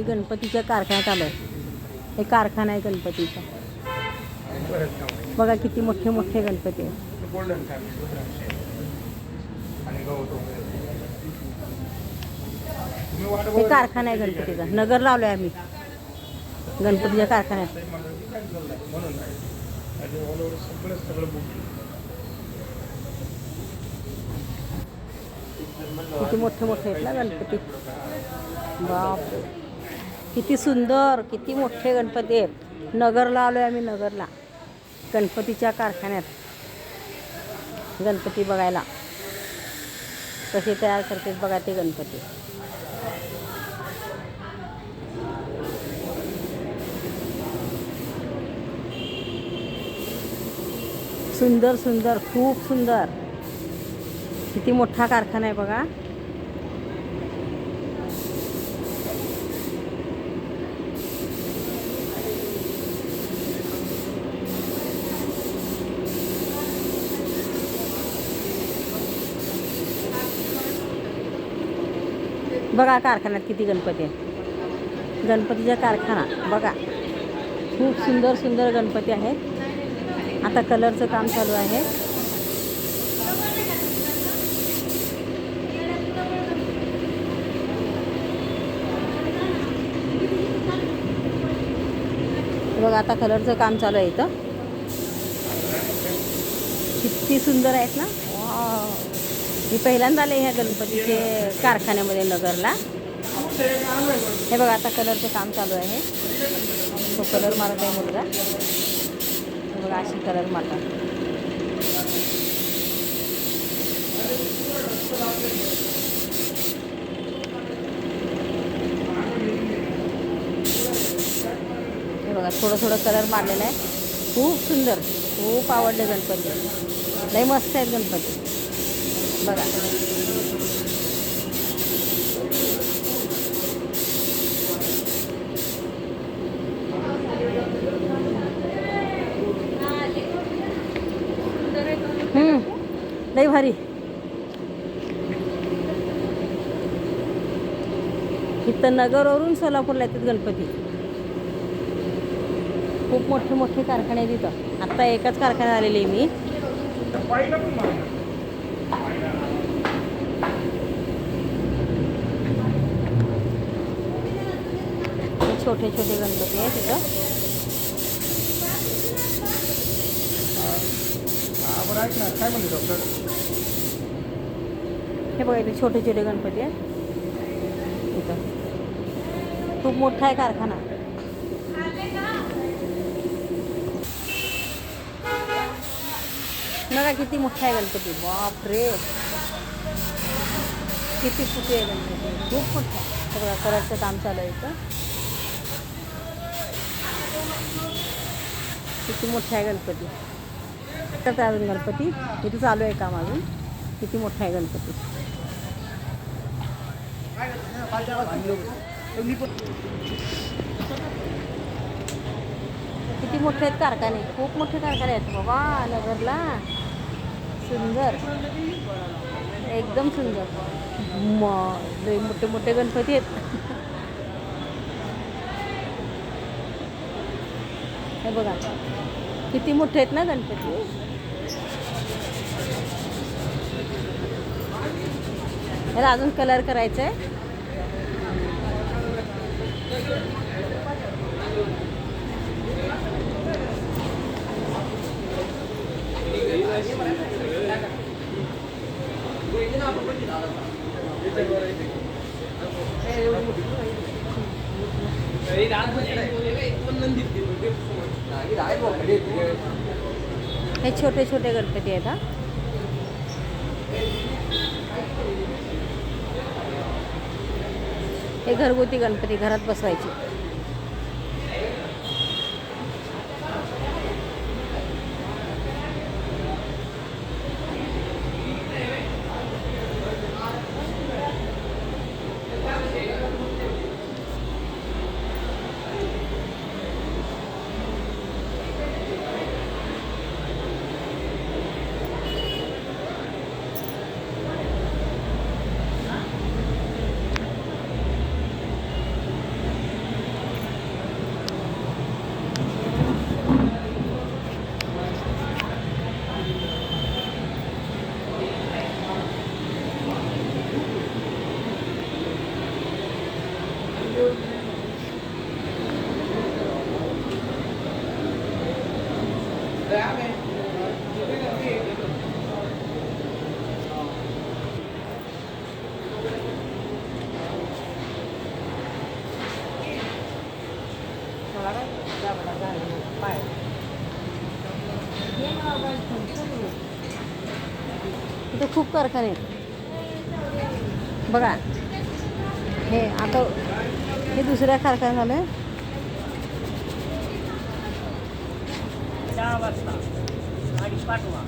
मी गणपतीच्या कारखान्यात आलो आहे. हे कारखाना आहे गणपतीचा. बघा किती मोठे मोठे गणपती आहेत. हे कारखाना आहे गणपतीचा. नगरला आलो आहे आम्ही गणपतीच्या कारखान्यात. किती मोठे मोठे आहेत ना गणपती. बापरे किती सुंदर, किती मोठे गणपती आहेत. नगरला आलो आहे आम्ही, नगरला गणपतीच्या कारखान्यात गणपती बघायला. कसे तयार करतात बघा ते गणपती. सुंदर सुंदर, खूप सुंदर. किती मोठा कारखाना आहे बघा. बघा कारखान्यात किती गणपती आहेत. गणपतीचा कारखाना बघा. खूप सुंदर सुंदर गणपती आहेत. आता कलरचं काम चालू आहे. बघा आता कलरचं काम चालू आहे इथं. किती सुंदर आहेत ना. वाव, मी पहिल्यांदा आले ह्या गणपतीचे कारखान्यामध्ये नगरला. हे बघा आता कलरचं काम चालू आहे. तो कलर मारत आहे मुलगा. बघा अशी कलर मारतात. हे बघा थोडं थोडं कलर मारलेलं आहे. खूप सुंदर, खूप आवडले गणपती. लय मस्त आहेत गणपती बघा. लय भारी. इथं नगरवरून सोलापूरला येतात गणपती. खूप मोठे मोठे कारखाने आहेत तिथं. आत्ता एकाच कारखान्यात आलेली मी. छोटे छोटे गणपती आहेत तिथं. हे बघा इथे छोटे छोटे गणपती आहेत इथं. खूप मोठा आहे कारखाना. बघा किती मोठा आहे गणपती. बापरे किती फुटे आहे गणपती. खूप मोठा आहे. बघा कलरचं काम चालू आहे इथं. किती मोठा आहे गणपती. तर अजून गणपती इथे चालू आहे काम अजून. किती मोठा आहे गणपती. किती मोठे आहेत कारखाने. खूप मोठे कारखाने आहेत बाबा नगरला. सुंदर, एकदम सुंदर. लय मोठे मोठे गणपती आहेत. हे बघा किती मोठे आहेत ना गणपती. याला अजून कलर करायचा आहे. हे छोटे छोटे गणपती आहेत. हा हे घरगुती गणपती घरात बसवायचे. इथे खूप कारखाने आहेत बघा. हे आता हे दुसऱ्या कारखान्यात झालं. 4 वाजता गाडी पाठवा.